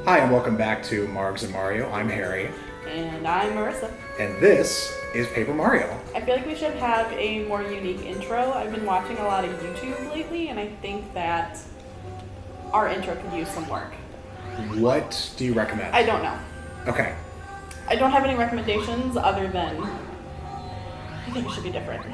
Hi, and welcome back to Margs and Mario. I'm Harry. And I'm Marissa. And this is Paper Mario. I feel like we should have a more unique intro. I've been watching a lot of YouTube lately, and I think that our intro could use some work. What do you recommend? I don't know. Okay. I don't have any recommendations other than I think it should be different.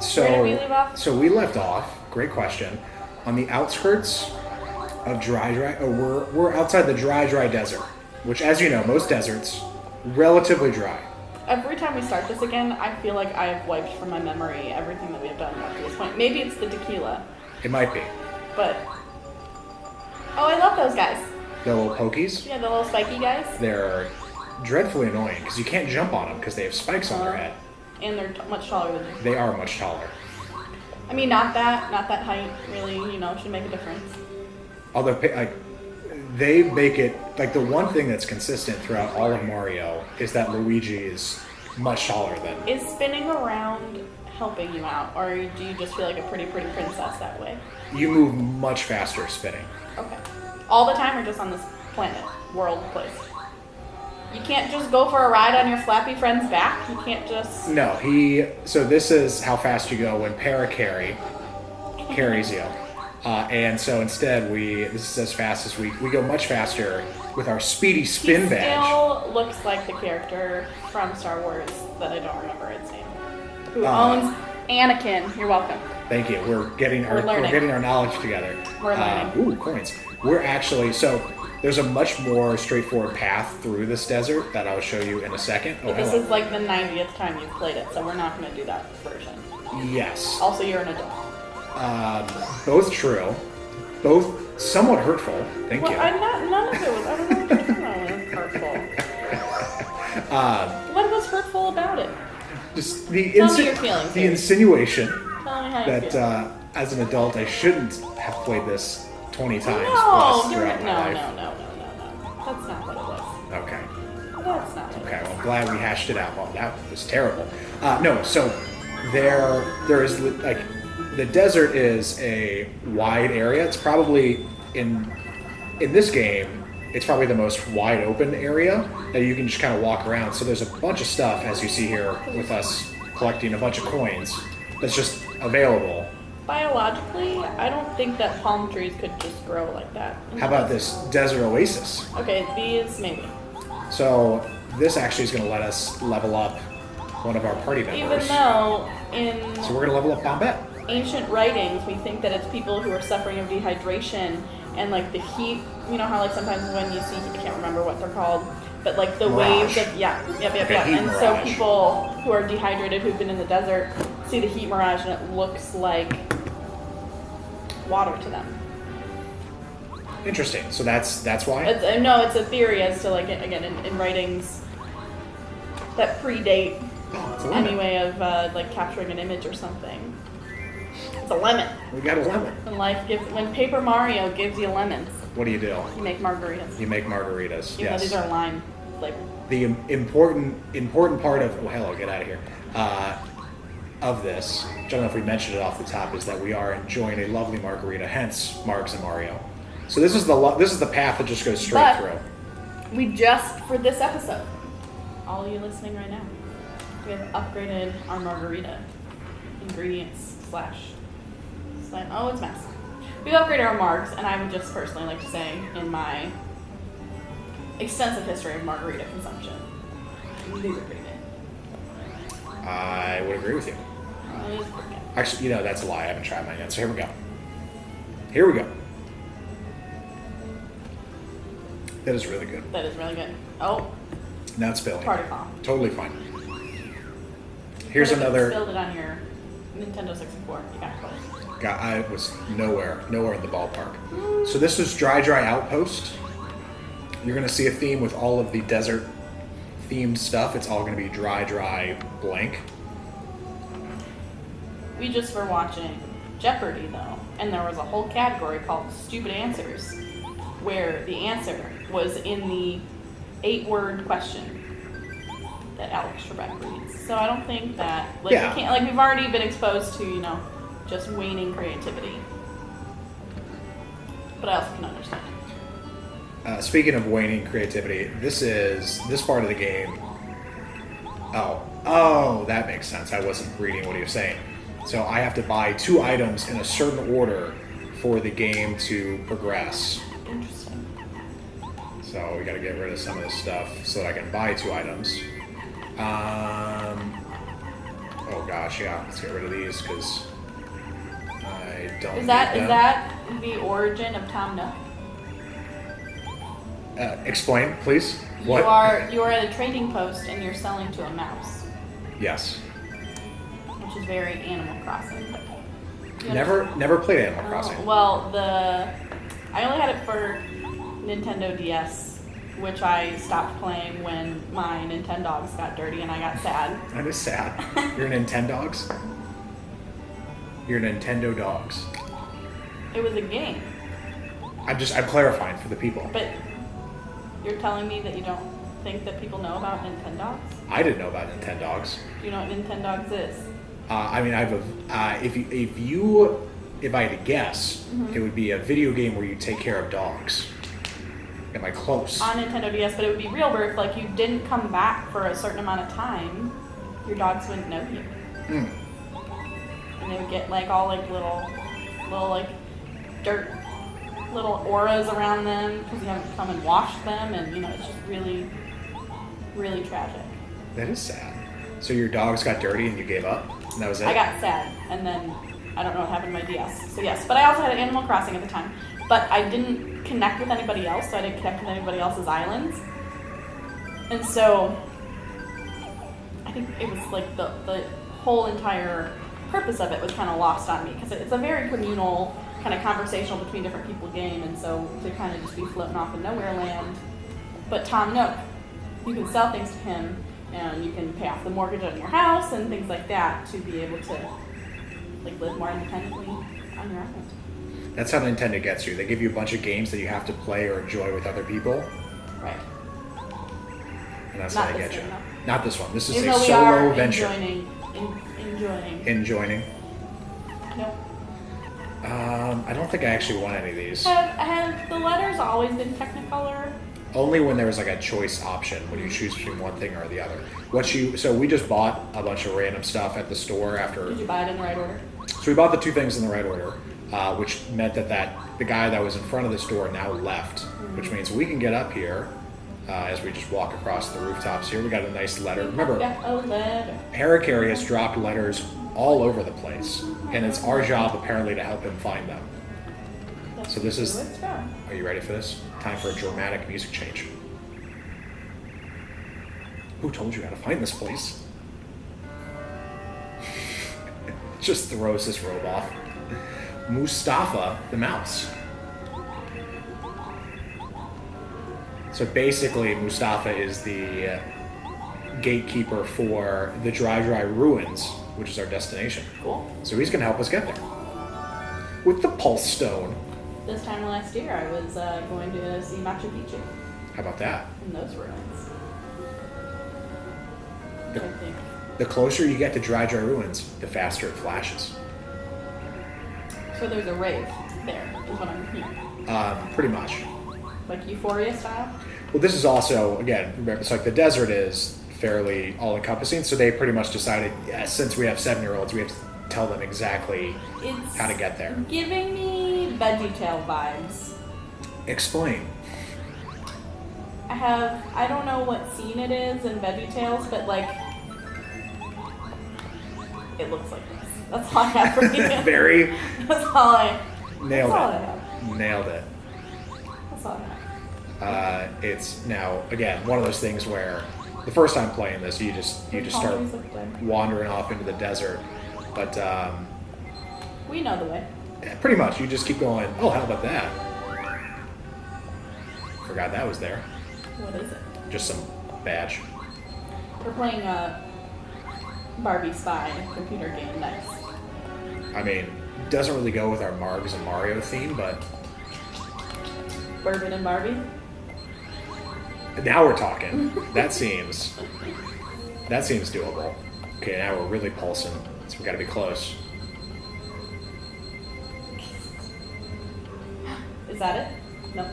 So, where did we leave off? So we left off, great question, on the outskirts of Dry Dry. We're outside the Dry Dry Desert, which, as you know, most deserts, relatively dry. Every time we start this again, I feel like I have wiped from my memory everything that we have done up to this point. Maybe it's the tequila. It might be. But, oh, I love those guys. The little pokies? Yeah, the little spiky guys. They're dreadfully annoying because you can't jump on them because they have spikes on their head. And they're much taller than you. They are much taller. I mean, not that height really, should make a difference. Although, they make it, the one thing that's consistent throughout all of Mario is that Luigi is much taller than... Is spinning around helping you out, or do you just feel like a pretty princess that way? You move much faster spinning. Okay. All the time or just on this planet, world, place? You can't just go for a ride on your flappy friend's back? You can't just... No, so this is how fast you go when Para-Carry carries you. And so instead, this is as fast as we go much faster with our speedy spin badge. He still looks like the character from Star Wars that I don't remember its name. Who owns Anakin. You're welcome. Thank you. We're getting our knowledge together. We're learning. Ooh, coins. We're actually, there's a much more straightforward path through this desert that I'll show you in a second. But this is like the 90th time you've played it, so we're not going to do that version. Yes. Also, you're an adult. Both true. Both somewhat hurtful. Thank you. None of it was. I don't know what you're talking about. Hurtful. What was hurtful about it? Just Tell me your feelings. The insinuation Tell me how you feel. that as an adult I shouldn't have played this 20 times plus throughout my life. No. That's not what it was. Okay. That's not what it was. Okay, well, I'm glad we hashed it out. Well, that was terrible. No, so there is, the desert is a wide area. It's probably, in this game, it's probably the most wide open area that you can just kind of walk around. So there's a bunch of stuff, as you see here, with us collecting a bunch of coins that's just available. Biologically, I don't think that palm trees could just grow like that. How about this desert oasis? Okay, these maybe. So this actually is going to let us level up one of our party members. Even though So we're going to level up Bombette. Ancient writings, we think that it's people who are suffering of dehydration and the heat. You know how sometimes when you see, I can't remember what they're called, but the mirage. waves of yep. And mirage. so people who are dehydrated who've been in the desert see the heat mirage and it looks like water to them. Interesting. So that's why? It's a theory as to again in writings that predate any way of capturing an image or something. It's a lemon. We got a lemon. When Paper Mario gives you lemons, what do? you make margaritas. You make margaritas. Even though these are lime flavored. The important part of get out of here. Of this, I don't know if we mentioned it off the top, is that we are enjoying a lovely margarita. Hence, Margs and Mario. So this is the path that just goes straight through. We just for this episode, all you listening right now, we have upgraded our margarita ingredients / it's mess. We've upgraded our margs, and I would just personally like to say, in my extensive history of margarita consumption, these are pretty good. I would agree with you. It is pretty good. Actually, that's a lie. I haven't tried mine yet. So here we go. That is really good. That is really good. Oh. Not spilling. Party foul. Totally fine. Here's What if another. You spilled it on your Nintendo 64. You got close. I was nowhere in the ballpark. So this is Dry Dry Outpost. You're going to see a theme with all of the desert themed stuff. It's all going to be dry blank. We just were watching Jeopardy though, and there was a whole category called Stupid Answers, where the answer was in the 8-word question that Alex Trebek reads. So I don't think that we can't we've already been exposed to just waning creativity. But I also can understand it. Speaking of waning creativity, this part of the game. Oh, that makes sense. I wasn't reading what he was saying. So I have to buy 2 items in a certain order for the game to progress. Interesting. So we got to get rid of some of this stuff so that I can buy 2 items. Oh gosh, yeah. Let's get rid of these because I don't. Is that the origin of Tom Nook? Explain, please. What? You are at a trading post and you're selling to a mouse. Yes. Which is very Animal Crossing. Never played Animal Crossing. Well, I only had it for Nintendo DS, which I stopped playing when my Nintendogs got dirty and I got sad. That is sad. You're Nintendogs? You're Nintendo dogs. It was a game. I'm clarifying for the people. But you're telling me that you don't think that people know about Nintendogs? I didn't know about Nintendogs. Do you know what Nintendogs is? I mean, if I had to guess, it would be a video game where you take care of dogs. Am I close? On Nintendo DS, but it would be real birth. Like, you didn't come back for a certain amount of time, your dogs wouldn't know you. And they would get like all like little like dirt, little auras around them because you haven't come and washed them, and it's just really, really tragic. That is sad. So your dogs got dirty and you gave up, and that was it? I got sad, and then I don't know what happened to my DS. So yes, but I also had Animal Crossing at the time. But I didn't connect with anybody else, so I didn't connect with anybody else's islands. And so I think it was like the whole entire purpose of it was kind of lost on me, because it's a very communal, kind of conversational between different people game, and so to kind of just be floating off in nowhere land. But Tom Nook, you can sell things to him, and you can pay off the mortgage on your house and things like that to be able to like live more independently on your own. That's how Nintendo gets you. They give you a bunch of games that you have to play or enjoy with other people. Right. And that's how they get you. Not this one. This is even a solo venture. Enjoying. Nope. I don't think I actually want any of these. Have the letters always been Technicolor? Only when there was like a choice option when you choose between one thing or the other. So we just bought a bunch of random stuff at the store after. Did you buy it in the right order? So we bought the 2 things in the right order, which meant that the guy that was in front of the store now left, which means we can get up here as we just walk across the rooftops here. We got a nice letter. Remember, Harry has dropped letters all over the place, and it's our job apparently to help him find them. So this is. Are you ready for this? Time for a dramatic music change. Who told you how to find this place? Just throws this robe off. Mustafa the mouse. So basically, Mustafa is the gatekeeper for the Dry Dry ruins, which is our destination. Cool. So he's going to help us get there. With the Pulse Stone. This time last year, I was going to see Machu Picchu. How about that? In those ruins. The closer you get to Dry Dry ruins, the faster it flashes. So there's a rave there, is what I'm hearing. Pretty much. Like Euphoria style? Well, this is also, again, remember, it's like the desert is fairly all-encompassing, so they pretty much decided, since we have 7-year-olds, we have to tell them exactly how to get there. Giving me VeggieTale vibes. Explain. I don't know what scene it is in VeggieTales, but like, it looks like this. That's all I have for you. Very. That's all I. Nailed that's all it. I have. Nailed it. That's all I have. It's now again one of those things where the first time playing this, you just start wandering off into the desert, but we know the way. Yeah, pretty much. You just keep going. Oh, how about that? Forgot that was there. What is it? Just some badge. We're playing a Barbie Spy computer game. Nice. I mean, doesn't really go with our Margs and Mario theme, but Bourbon and Barbie. Now we're talking. That seems doable. Okay, now we're really pulsing, so we got to be close. Is that it? No.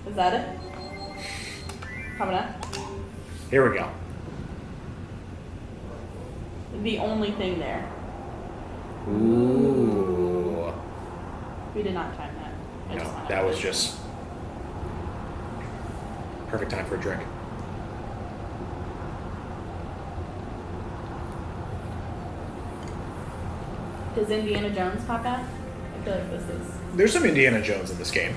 Is that it? Coming up? Here we go. The only thing there. Ooh. We did not time that. No, that was just perfect time for a drink. Does Indiana Jones pop out? I feel like this is. There's some Indiana Jones in this game.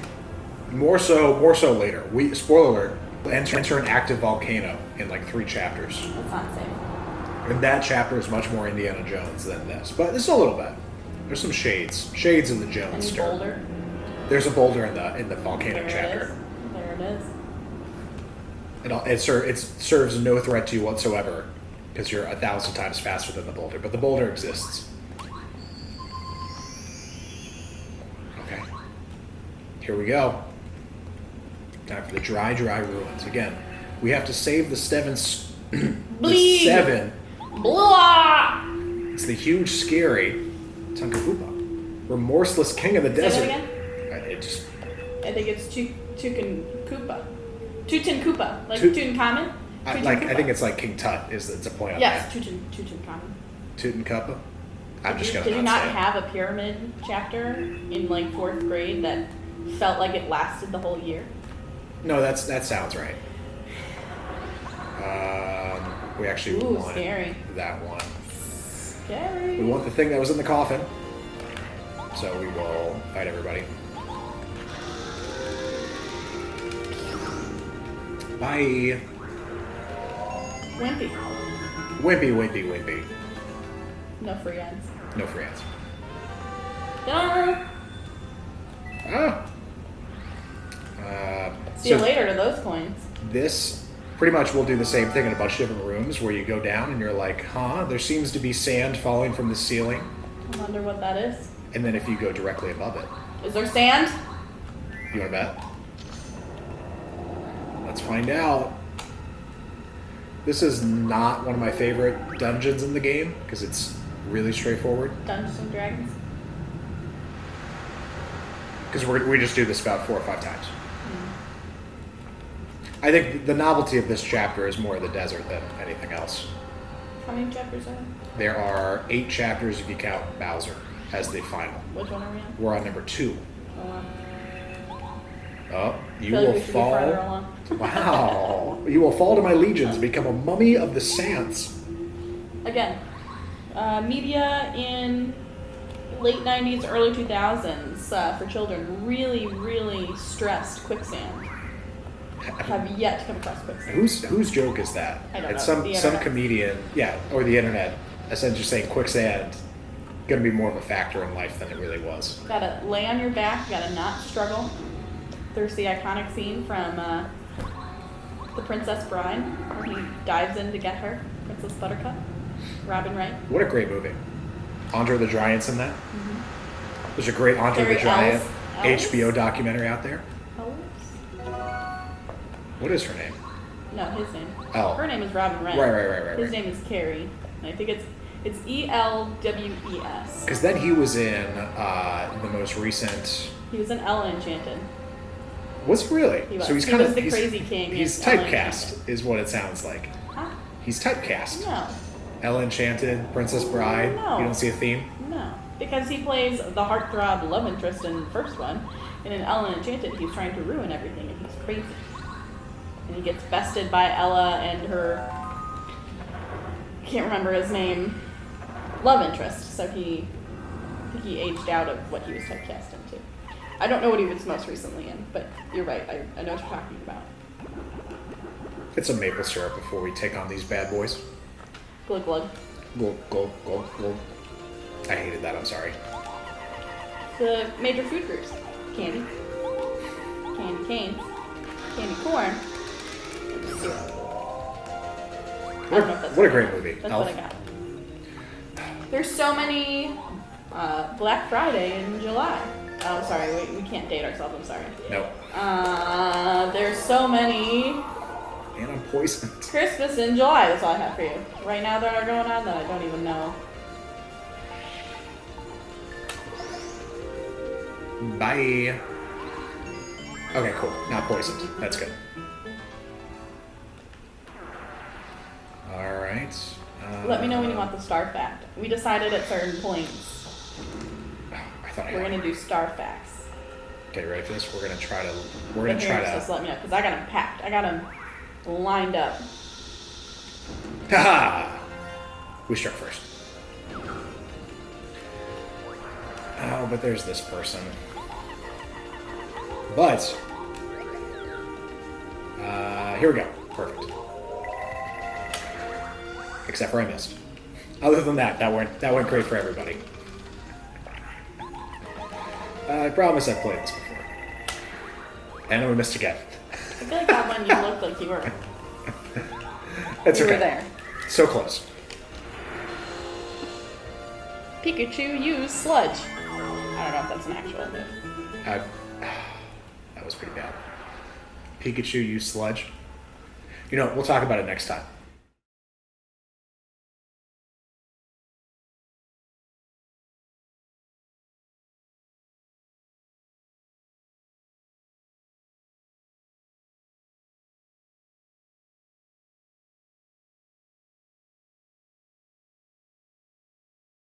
More so later. Spoiler alert, enter an active volcano in like 3 chapters. That's not safe. And that chapter is much more Indiana Jones than this. But it's a little bit. There's some shades of the Jones Any stir. boulder? There's a boulder in the volcanic There chapter. it is. There it is. It serves no threat to you whatsoever because you're 1,000 times faster than the boulder. But the boulder exists. Okay. Here we go. Time for the Dry Dry Ruins. Again, we have to save the Seven. Bleed! The 7. Blah! It's the huge, scary Tunkapupa. Remorseless king of the desert. Say that again? I think it's Tutankupa. Tutankupa. Like Tutankhamun? I think it's like King Tut. It's a point on yes, that. Tutankhamun. Tutankupa? I'm just going to Did you not not say it. have a pyramid chapter in like 4th grade that felt like it lasted the whole year? No, that sounds right. We actually want scary. that one. Scary. We want the thing that was in the coffin. So we will fight everybody. Bye. Wimpy. Wimpy. No free ads. No free ads. No. See you later to those coins. This pretty much will do the same thing in a bunch of different rooms where you go down and you're like, huh, there seems to be sand falling from the ceiling. I wonder what that is. And then if you go directly above it. Is there sand? You want to bet? Let's find out. This is not one of my favorite dungeons in the game because it's really straightforward. Dungeons and Dragons? Because we just do this about 4 or 5 times. I think the novelty of this chapter is more the desert than anything else. How many chapters are there? There are 8 chapters if you count Bowser as the final. Which one are we on? We're on number 2. Oh, wow. Oh, you Feel like will we should be farther fall. along. Wow. You will fall to my legions and become a mummy of the sands. Again, media in late 90s, early 2000s for children really stressed quicksand. Have yet to come across quicksand. Whose joke is that? I don't It's know. some comedian, or the internet, essentially saying quicksand going to be more of a factor in life than it really was. Gotta lay on your back, gotta not struggle. There's the iconic scene from The Princess Bride, where he dives in to get her, Princess Buttercup, Robin Wright. What a great movie. Andre the Giant's in that. Mm-hmm. There's a great Andre Harry the Giant Ellis? HBO documentary out there. What is her name? No, his name. Oh. Her name is Robin Wright. Right. His name is Carrie. And I think it's ELWES. Because then he was in the most recent. He was in Ella Enchanted. Was he really? He was. So he's He kind was of the crazy king He's in Ella typecast, Enchanted. is what it sounds like. Huh? He's typecast. No. Ella Enchanted, Princess Bride. No. You don't see a theme. No. Because he plays the heartthrob love interest in the first one. And in Ella Enchanted, he's trying to ruin everything and he's crazy. And he gets bested by Ella and her, can't remember his name, love interest. So he aged out of what he was typecast into. I don't know what he was most recently in, but you're right. I know what you're talking about. Get some maple syrup before we take on these bad boys. Glug glug. Glug. I hated that. I'm sorry. The major food groups: candy, candy canes, candy corn. What a great movie. That's Elf. what I got. There's so many Black Friday in July. Oh, sorry, we can't date ourselves. I'm sorry. No. There's so many And I'm poisoned. Christmas in July. That's all I have for you. Right now that are going on that I don't even know. Bye. Okay, cool. Not poisoned. That's good. All right. Let me know when you want the star fact. We decided at certain points I thought I we're had. gonna do star facts. Okay, ready for this? We're gonna try to. Just let me know because I got them packed. I got them lined up. Haha! We start first. Oh, but there's this person. But here we go. Perfect. Except for I missed. Other than that went great for everybody. I promise I've played this before. And we missed again. I feel like that one you looked like you were. It's you okay. were there. So close. Pikachu used sludge. I don't know if that's an actual move. That was pretty bad. Pikachu used sludge. We'll talk about it next time.